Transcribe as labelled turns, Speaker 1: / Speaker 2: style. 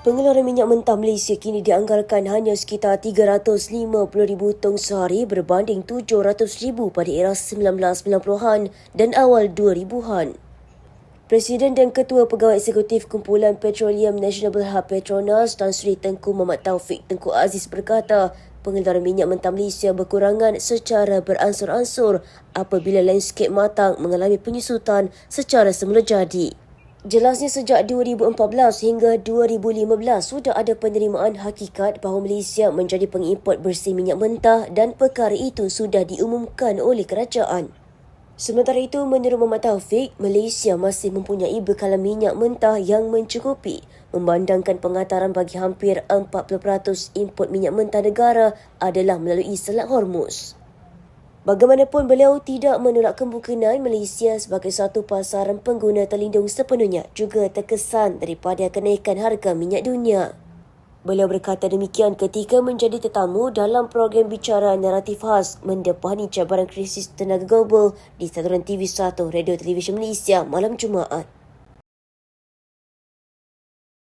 Speaker 1: Pengeluaran minyak mentah Malaysia kini dianggarkan hanya sekitar 350,000 tong sehari berbanding 700,000 pada era 1990-an dan awal 2000-an. Presiden dan Ketua Pegawai Eksekutif Kumpulan Petroleum Nasional Berhad Petronas Tan Sri Tengku Muhammad Taufik Tengku Aziz berkata, pengeluaran minyak mentah Malaysia berkurangan secara beransur-ansur apabila landscape matang mengalami penyusutan secara semula jadi. Jelasnya sejak 2014 hingga 2015 sudah ada penerimaan hakikat bahawa Malaysia menjadi pengimport bersih minyak mentah dan perkara itu sudah diumumkan oleh kerajaan. Sementara itu, menurut Muhammad Taufik, Malaysia masih mempunyai bekalan minyak mentah yang mencukupi memandangkan pengataran bagi hampir 40% import minyak mentah negara adalah melalui Selat Hormuz. Bagaimanapun, beliau tidak menolak kemungkinan Malaysia sebagai satu pasaran pengguna terlindung sepenuhnya juga terkesan daripada kenaikan harga minyak dunia. Beliau berkata demikian ketika menjadi tetamu dalam program bicara naratif khas mendepani cabaran krisis tenaga global di saluran TV1 Radio Televisyen Malaysia malam Jumaat.